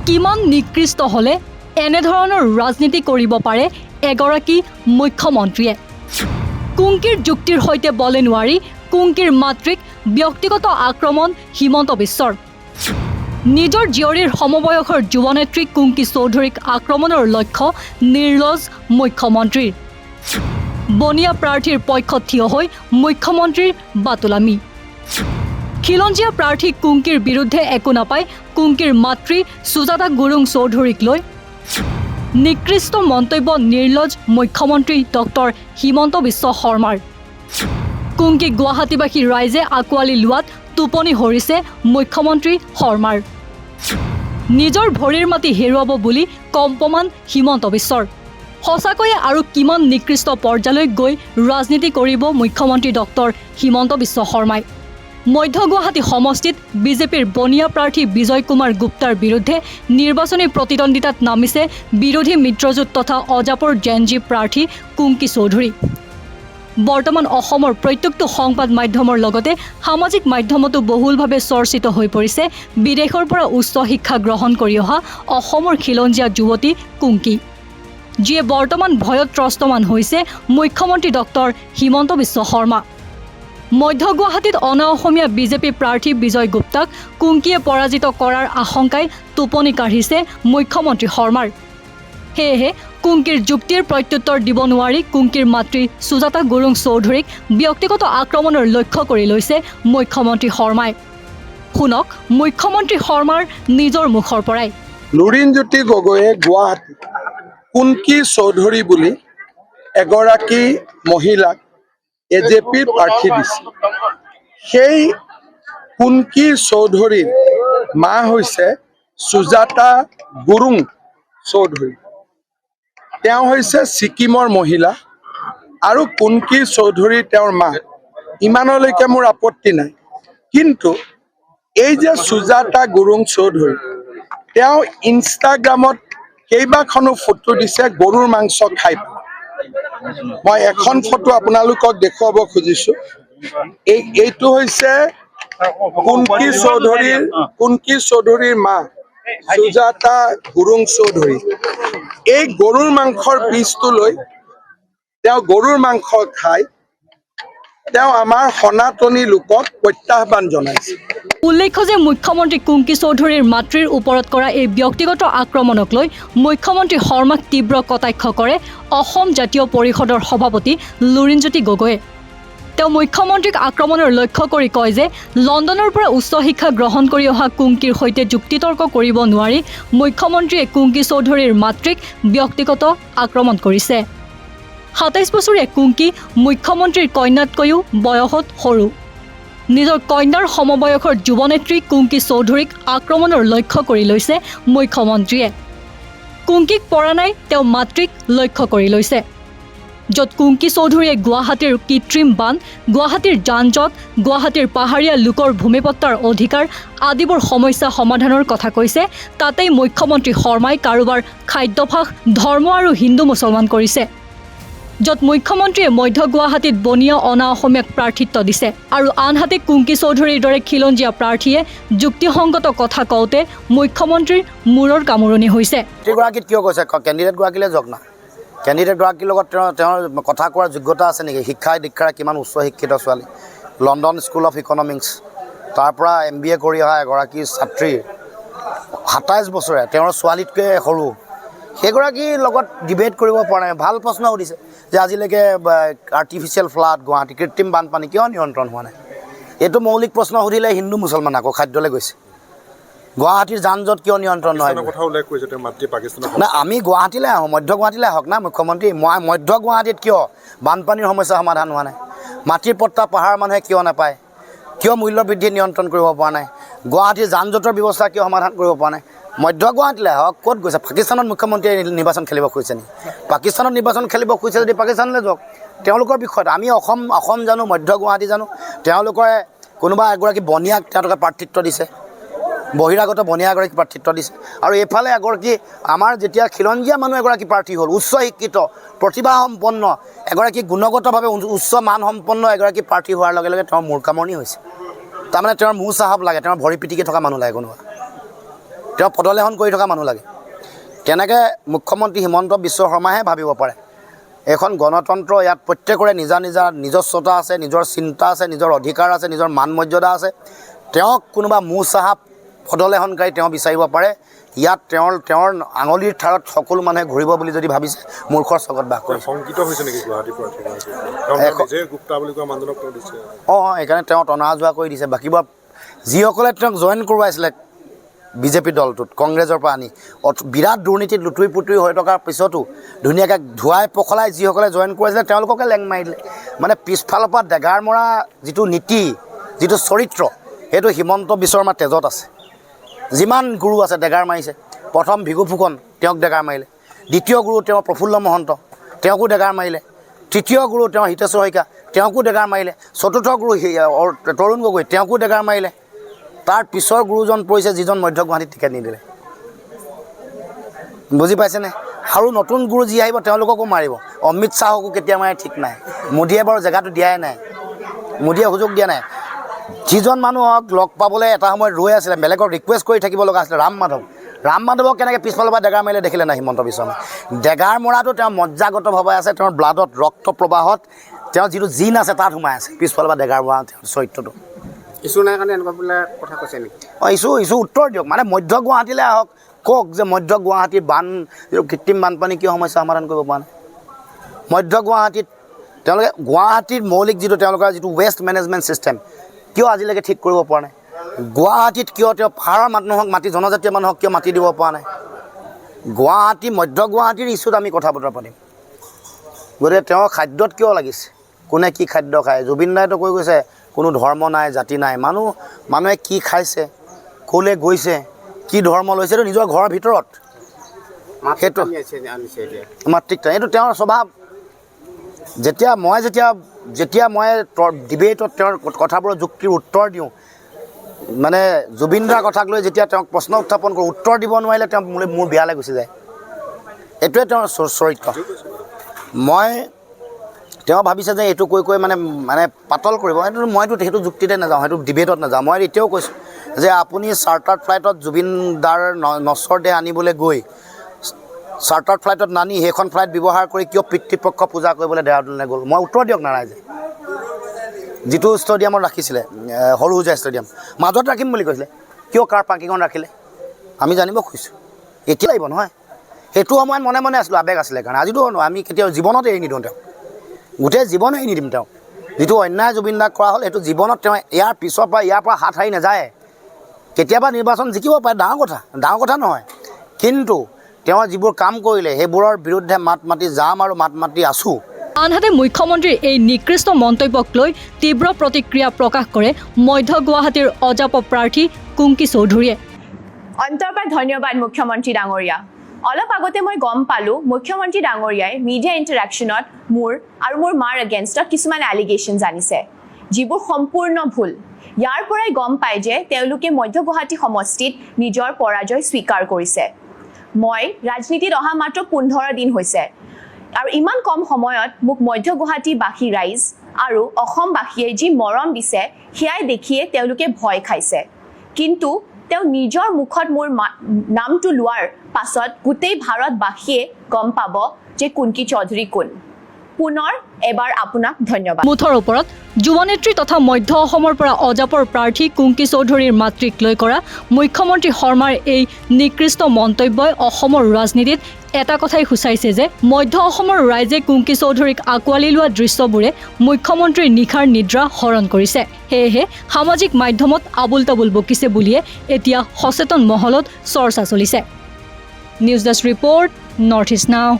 কিমান নিকৃষ্ট হলে এনেধৰণৰ ৰাজনীতি কৰিব পাৰে এগৰাকী মুখ্যমন্ত্ৰীয়ে কুংকিৰ যুক্তিৰ সৈতে বলে নোৱাৰি কুংকিৰ মাতৃক ব্যক্তিগত আক্ৰমণ হিমন্ত বিশ্বৰ নিজৰ জীয়ৰীৰ সমবয়সৰ যুৱনেত্ৰী কুংকি চৌধুৰীক আক্ৰমণৰ লক্ষ্য নিৰ্লজ মুখ্যমন্ত্ৰীৰ বনিয়া প্ৰাৰ্থীৰ পক্ষত থিয় হৈ মুখ্যমন্ত্ৰীৰ বাতুলামি খিলঞ্জীয়া প্ৰাৰ্থী কুংকিৰ বিৰুদ্ধে একো নাপায় কুংকিৰ মাতৃ সুজাতা গুৰুং চৌধুৰীক লৈ নিকৃষ্ট মন্তব্য নিৰ্লজ মুখ্যমন্ত্ৰী ডক্টৰ হিমন্ত বিশ্ব শৰ্মাৰ কুংকি গুৱাহাটীবাসী ৰাইজে আঁকোৱালি লোৱাত টোপনি হৰিছে মুখ্যমন্ত্ৰী শৰ্মাৰ নিজৰ ভৰিৰ মাটি হেৰুৱাব বুলি কম্পমান হিমন্ত বিশ্বৰ সঁচাকৈয়ে আৰু কিমান নিকৃষ্ট পৰ্যায়লৈ গৈ ৰাজনীতি কৰিব মুখ্যমন্ত্ৰী ডক্টৰ হিমন্ত বিশ্ব শৰ্মাই মধ্য গুৱাহাটী সমষ্টিত বিজেপিৰ বনিয়া প্ৰাৰ্থী বিজয় কুমাৰ গুপ্তাৰ বিৰুদ্ধে নিৰ্বাচনী প্ৰতিদ্বন্দ্বিতাত নামিছে বিৰোধী মিত্ৰজোঁট তথা অজাপৰ জেনজি প্ৰাৰ্থী কুংকি চৌধুৰী বৰ্তমান অসমৰ প্ৰত্যেকটো সংবাদ মাধ্যমৰ লগতে সামাজিক মাধ্যমতো বহুলভাৱে চৰ্চিত হৈ পৰিছে বিদেশৰ পৰা উচ্চ শিক্ষা গ্ৰহণ কৰি অহা অসমৰ খিলঞ্জীয়া যুৱতী কুংকি যিয়ে বৰ্তমান ভয়ত ত্ৰস্তমান হৈছে মুখ্যমন্ত্ৰী ডক্টৰ হিমন্ত বিশ্ব শৰ্মা মধ্য গুৱাহাটীত অনা অসমীয়া বিজেপি প্ৰাৰ্থী বিজয় গুপ্তাক কুংকিয়ে পৰাজিত কৰাৰ আশংকাই টোপনি কাঢ়িছে মুখ্যমন্ত্ৰী শৰ্মাৰ সেয়েহে কুংকিৰ যুক্তিৰ প্ৰত্যুত্তৰ দিব নোৱাৰি কুংকিৰ মাতৃ সুজাতা গুৰুং চৌধুৰীক ব্যক্তিগত আক্ৰমণৰ লক্ষ্য কৰি লৈছে মুখ্যমন্ত্ৰী শৰ্মাই শুনক মুখ্যমন্ত্ৰী শৰ্মাৰ নিজৰ মুখৰ পৰাই লুৰিণজ্যোতি গগৈয়ে গুৱাহাটী কুংকি চৌধুৰী বুলি এগৰাকী মহিলাক এজেপিৰ প্ৰাৰ্থী দিছে সেই কুংকি চৌধুৰীৰ মা হৈছে সুজাতা গুৰুং চৌধুৰী তেওঁ হৈছে ছিকিমৰ মহিলা আৰু কুংকি চৌধুৰী তেওঁৰ মা ইমানলৈকে মোৰ আপত্তি নাই কিন্তু এই যে সুজাতা গুৰুং চৌধুৰী তেওঁ ইনষ্টাগ্ৰামত কেইবাখনো ফটো দিছে গৰুৰ মাংস খাই মই এখন ফটো আপোনালোকক দেখুৱাব খুজিছো এইটো হৈছে কুংকি চৌধুৰীৰ মা সুজাতা গুৰুং চৌধুৰী এই গৰুৰ মাংসৰ পিচটো লৈ তেওঁ গৰুৰ মাংস খাই তেওঁ আমাৰ সনাতনী লোকক প্ৰত্যাহ্বান জনাইছে উল্লেখ্য যে মুখ্যমন্ত্ৰী কুংকি চৌধুৰীৰ মাতৃৰ ওপৰত কৰা এই ব্যক্তিগত আক্ৰমণক লৈ মুখ্যমন্ত্ৰী শৰ্মাক তীব্ৰ কটাক্ষ কৰে অসম জাতীয় পৰিষদৰ সভাপতি লুৰিণজ্যোতি গগৈয়ে তেওঁ মুখ্যমন্ত্ৰীক আক্ৰমণৰ লক্ষ্য কৰি কয় যে লণ্ডনৰ পৰা উচ্চ শিক্ষা গ্ৰহণ কৰি অহা কুংকিৰ সৈতে যুক্তিতৰ্ক কৰিব নোৱাৰি মুখ্যমন্ত্ৰীয়ে কুংকি চৌধুৰীৰ মাতৃক ব্যক্তিগত আক্ৰমণ কৰিছে ২৭ বছৰীয়া কুংকি মুখ্যমন্ত্ৰীৰ কন্যাতকৈও বয়সত সৰু নিজৰ কন্যাৰ সমবয়সৰ যুৱনেত্ৰী কুংকি চৌধুৰীক আক্ৰমণৰ লক্ষ্য কৰি লৈছে মুখ্যমন্ত্ৰীয়ে কুংকিক পৰা নাই তেওঁ মাতৃক লক্ষ্য কৰি লৈছে য'ত কুংকি চৌধুৰীয়ে গুৱাহাটীৰ কৃত্ৰিম বান গুৱাহাটীৰ যান-জঁট গুৱাহাটীৰ পাহাৰীয়া লোকৰ ভূমিপট্টাৰ অধিকাৰ আদিবোৰ সমস্যা সমাধানৰ কথা কৈছে তাতেই মুখ্যমন্ত্ৰী শৰ্মাই কাৰোবাৰ খাদ্যভাস ধৰ্ম আৰু হিন্দু মুছলমান কৰিছে য'ত মুখ্যমন্ত্ৰীয়ে মধ্য গুৱাহাটীত বনিয়া অনা অসমীয়াক প্ৰাৰ্থিত্ব দিছে আৰু আনহাতে কুংকি চৌধুৰীৰ দৰে খিলঞ্জীয়া প্ৰাৰ্থীয়ে যুক্তিসংগত কথা কওঁতে মুখ্যমন্ত্ৰীৰ মূৰৰ কামোৰণি হৈছে গৰাকীত কিয় কৈছে কেণ্ডিডেটগৰাকীলৈ যাওক না কেণ্ডিডেটগৰাকীৰ লগত তেওঁৰ কথা কোৱাৰ যোগ্যতা আছে নেকি শিক্ষা দীক্ষাৰে কিমান উচ্চ শিক্ষিত ছোৱালী লণ্ডন স্কুল অফ ইকনমিক্স তাৰ পৰা MBA কৰি অহা এগৰাকী ছাত্ৰী ২৭ বছৰীয়া তেওঁৰ ছোৱালীতকৈ সৰু সেইগৰাকীৰ লগত ডিবেট কৰিব পৰা নাই ভাল প্ৰশ্ন সুধিছে যে আজিলৈকে আৰ্টিফিচিয়েল ফ্লাড গুৱাহাটী কৃত্ৰিম বানপানী কিয় নিয়ন্ত্ৰণ হোৱা নাই এইটো মৌলিক প্ৰশ্ন সুধিলে হিন্দু মুছলমান আকৌ খাদ্যলৈ গৈছে গুৱাহাটীৰ যান-জঁট কিয় নিয়ন্ত্ৰণ নহয় না আমি গুৱাহাটীলৈ আহোঁ মধ্য গুৱাহাটীলৈ আহক না মুখ্যমন্ত্ৰী মধ্য গুৱাহাটীত কিয় বানপানীৰ সমস্যা সমাধান হোৱা নাই মাটিৰ পট্টা পাহাৰ মানুহে কিয় নাপায় কিয় মূল্য বৃদ্ধি নিয়ন্ত্ৰণ কৰিব পৰা নাই গুৱাহাটীৰ যান-জঁটৰ ব্যৱস্থা কিয় সমাধান কৰিব পৰা নাই মধ্য গুৱাহাটীলৈ আহক ক'ত গৈছে পাকিস্তানত মুখ্যমন্ত্ৰীয়ে নিৰ্বাচন খেলিব খুজিছে নেকি পাকিস্তানত নিৰ্বাচন খেলিব খুজিছে যদি পাকিস্তানলৈ যাওক তেওঁলোকৰ বিষয়ত আমি অসম জানো মধ্য গুৱাহাটী জানো তেওঁলোকে কোনোবা এগৰাকী বনিয়াক তেওঁলোকে প্ৰাৰ্থিত্ব দিছে বহিৰাগত বনিয়া এগৰাকী প্ৰাৰ্থিত্ব দিছে আৰু এইফালে এগৰাকী আমাৰ যেতিয়া খিলঞ্জীয়া মানুহ এগৰাকী প্ৰাৰ্থী হ'ল উচ্চ শিক্ষিত প্ৰতিভাসম্পন্ন এগৰাকী গুণগতভাৱে উচ্চ মানসম্পন্ন এগৰাকী প্ৰাৰ্থী হোৱাৰ লগে লগে তেওঁৰ মূৰ কামৰণি হৈছে তাৰমানে তেওঁৰ মূৰ চাহাব লাগে তেওঁৰ ভৰি পিটিকি থকা মানুহ লাগে কোনোবা তেওঁ পদলেখন কৰি থকা মানুহ লাগে। কেনেকৈ মুখ্যমন্ত্ৰী হিমন্ত বিশ্ব শৰ্মাহে ভাবিব পাৰে এখন গণতন্ত্ৰ, ইয়াত প্ৰত্যেকৰে নিজস্বতা আছে, নিজৰ চিন্তা আছে, নিজৰ অধিকাৰ আছে, নিজৰ মান মৰ্যাদা আছে। তেওঁক কোনোবা মোচাহাব পদলেখনকাৰী তেওঁ বিচাৰিব পাৰে। ইয়াত তেওঁৰ আঙুলিৰ ঠাৰত সকলো মানুহে ঘূৰিব বুলি যদি ভাবিছে মূৰ্খৰ চকত বাস কৰে। শংকিত হৈছে নেকি গুৱাহাটীৰ পৰা? গুপ্তা বুলি কোৱা মানুহজনক তেওঁ দিছে। সেইকাৰণে তেওঁ টনা যোৱা কৰি দিছে। বাকীবোৰ যিসকলে তেওঁক জইন কৰোৱাইছিলে বিজেপি দলটোত কংগ্ৰেছৰ পৰা আনি বিৰাট দুৰ্নীতিত লুটুৰি পুটুৰি হৈ থকাৰ পিছতো ধুনীয়াকৈ ধুৱাই পখলাই যিসকলে জইন কৰাইছিলে তেওঁলোককে লেং মাৰি দিলে। মানে পিছফালৰ পৰা ডেগাৰ মৰা যিটো নীতি, যিটো চৰিত্ৰ, সেইটো হিমন্ত বিশ্ব শৰ্মাৰ তেজত আছে। যিমান গুৰু আছে ডেগাৰ মাৰিছে। প্ৰথম ভিগু ফুকন, তেওঁক ডেগাৰ মাৰিলে। দ্বিতীয় গুৰু তেওঁ প্ৰফুল্ল মহন্ত, তেওঁকো ডেগাৰ মাৰিলে। তৃতীয় গুৰু তেওঁ হিতেশ্বৰ শইকীয়া, তেওঁকো ডেগাৰ মাৰিলে। চতুৰ্থ গুৰু তৰুণ গগৈ, তেওঁকো ডেগাৰ মাৰিলে। তাৰ পিছৰ গুৰুজন পৰিছে যিজন মধ্য গুৱাহাটীত টিকেট নিদিলে। বুজি পাইছেনে? আৰু নতুন গুৰু যি আহিব তেওঁলোককো মাৰিব। অমিত শ্বাহকো কেতিয়া মাৰে ঠিক নাই। মোদীয়ে বাৰু জেগাটো দিয়াই নাই, মোদীয়ে সুযোগ দিয়া নাই। যিজন মানুহক লগ পাবলৈ এটা সময়ত ৰৈ আছিলে, বেলেগক ৰিকুৱেষ্ট কৰি থাকিব লগা আছিলে, ৰাম মাধৱক কেনেকৈ পিছফালৰ পৰা ডেগাৰ মাৰিলে দেখিলে নাই হিমন্ত বিশ্ব শৰ্মাই? ডেগাৰ মৰাটো তেওঁৰ মজ্জাগতভাৱে আছে, তেওঁৰ ব্লাডত, ৰক্ত প্ৰবাহত, তেওঁৰ যিটো জিন আছে তাত সোমাই আছে। পিছফালৰ পৰা ডেগাৰ মৰা তেওঁৰ চৰিত্ৰটো। ইছ্যু নাই কাৰণে এনেকুৱা বোলে কথা কৈছে নেকি? ইছ্যু উত্তৰ দিয়ক। মানে মধ্য গুৱাহাটীলৈ আহক, কওক যে মধ্য গুৱাহাটীৰ কৃত্ৰিম বানপানী কিয় সমস্যা সমাধান কৰিব পৰা নাই? মধ্য গুৱাহাটীত তেওঁলোকে গুৱাহাটীৰ মৌলিক তেওঁলোকৰ যিটো ৱেষ্ট মেনেজমেণ্ট ছিষ্টেম কিয় আজিলৈকে ঠিক কৰিব পৰা নাই? গুৱাহাটীত কিয় তেওঁ পাহাৰৰ মানুহক মাতি, জনজাতীয় মানুহক কিয় মাতি দিব পৰা নাই? মধ্য গুৱাহাটীৰ ইছ্যুত আমি কথা বতৰা পাতিম। গতিকে তেওঁ খাদ্যত কিয় লাগিছে? কোনে কি খাদ্য খায়? জুবিন দাইতো কৈ গৈছে কোনো ধৰ্ম নাই, জাতি নাই। মানুহে কি খাইছে, ক'লৈ গৈছে, কি ধৰ্ম লৈছে, এইটো নিজৰ ঘৰৰ ভিতৰত। সেইটো মাতৃক এইটো তেওঁৰ স্বভাৱ। যেতিয়া মই ডিবেটত তেওঁৰ কথাবোৰৰ যুক্তিৰ উত্তৰ দিওঁ, মানে জুবিন দাৰ কথাক লৈ যেতিয়া তেওঁক প্ৰশ্ন উত্থাপন কৰোঁ, উত্তৰ দিব নোৱাৰিলে তেওঁ মোৰ বিয়ালৈ গুচি যায়। এইটোৱে তেওঁৰ চৰিত্ৰ। তেওঁ ভাবিছে যে এইটো কৈ মানে পাতল কৰিব। সেইটো যুক্তিতে নাযাওঁ, সেইটো ডিবেটত নাযাওঁ। মই এতিয়াও কৈছোঁ যে আপুনি চাৰ্টাৰ্ড ফ্লাইটত জুবিন দাৰ নচৰ দেহ আনিবলৈ গৈ চাৰ্টাৰ্ড ফ্লাইটত নানি সেইখন ফ্লাইট ব্যৱহাৰ কৰি কিয় পিতৃপক্ষ পূজা কৰিবলৈ দেহৰাদুনলৈ গ'ল? মই উত্তৰ দিয়ক না ৰাইজে। যিটো ষ্টেডিয়ামত ৰাখিছিলে, সৰু হোজা ষ্টেডিয়াম, মাজত ৰাখিম বুলি কৈছিলে, কিয় কাৰ পাৰ্কিঙত ৰাখিলে? আমি জানিব খুজিছোঁ। এতিয়া লাগিব নহয়, সেইটো সময়ত মনে মনে আছিলোঁ, আৱেগ আছিলে কাৰণে। আজিতো আমি কেতিয়াও জীৱনত এৰি নিদিওঁ তেওঁক, গোটেই জীৱন এৰি নিদিম তেওঁক। যিটো অন্যায় জুবিন দাক কৰা হ'ল, সেইটো জীৱনত তেওঁ ইয়াৰ পৰা হাত সাৰি নাযায়। কেতিয়াবা নিৰ্বাচন জিকিব পাৰে, ডাঙৰ কথা নহয়। কিন্তু তেওঁ যিবোৰ কাম কৰিলে সেইবোৰৰ বিৰুদ্ধে মাত মাতি যাম আৰু মাত মাতি আছোঁ। আনহাতে মুখ্যমন্ত্ৰীৰ এই নিকৃষ্ট মন্তব্যক লৈ তীব্ৰ প্ৰতিক্ৰিয়া প্ৰকাশ কৰে মধ্য গুৱাহাটীৰ অজাপ প্ৰাৰ্থী কুংকি চৌধুৰীয়ে। অন্তৰ পৰা ধন্যবাদ মুখ্যমন্ত্ৰী ডাঙৰীয়া। অলপ আগতে মই গম পালোঁ মুখ্যমন্ত্ৰী ডাঙৰীয়াই মিডিয়া ইণ্টাৰেকশ্যনত মোৰ আৰু মোৰ মাৰ এগেইনষ্টত কিছুমান এলিগেশ্যনছ আনিছে, যিবোৰ সম্পূৰ্ণ ভুল। ইয়াৰ পৰাই গম পায় যে তেওঁলোকে মধ্য গুৱাহাটী সমষ্টিত নিজৰ পৰাজয় স্বীকাৰ কৰিছে। মই ৰাজনীতিত অহা মাত্ৰ 15 দিন হৈছে, আৰু ইমান কম সময়ত মোক মধ্য গুৱাহাটীবাসী ৰাইজ আৰু অসমবাসীয়ে যি মৰম দিছে সেয়াই দেখিয়ে তেওঁলোকে ভয় খাইছে। কিন্তু তেওঁ নিজৰ মুখত মোৰ নামটো লোৱাৰ পাছত গোটেই ভাৰতবাসীয়ে গম পাব যে কুংকি চৌধুৰী কোন। পুনৰ এবাৰ আপোনাক ধন্যবাদ। মুঠৰ ওপৰত যুৱনেত্ৰী তথা মধ্য অসমৰ পৰা অজাপৰ প্ৰাৰ্থী কুংকি চৌধুৰীৰ মাতৃক লৈ কৰা মুখ্যমন্ত্ৰী শৰ্মাৰ এই নিকৃষ্ট মন্তব্যই অসমৰ ৰাজনীতিত এটা কথাই সূচাইছে যে মধ্য অসমৰ ৰাইজে কুংকি চৌধুৰীক আঁকোৱালি লোৱা দৃশ্যবোৰে মুখ্যমন্ত্ৰীৰ নিশাৰ নিদ্ৰা হৰণ কৰিছে। সেয়েহে সামাজিক মাধ্যমত আবুল তাবুল বকিছে বুলিয়ে এতিয়া সচেতন মহলত চৰ্চা চলিছে। News desk report, north east নাও।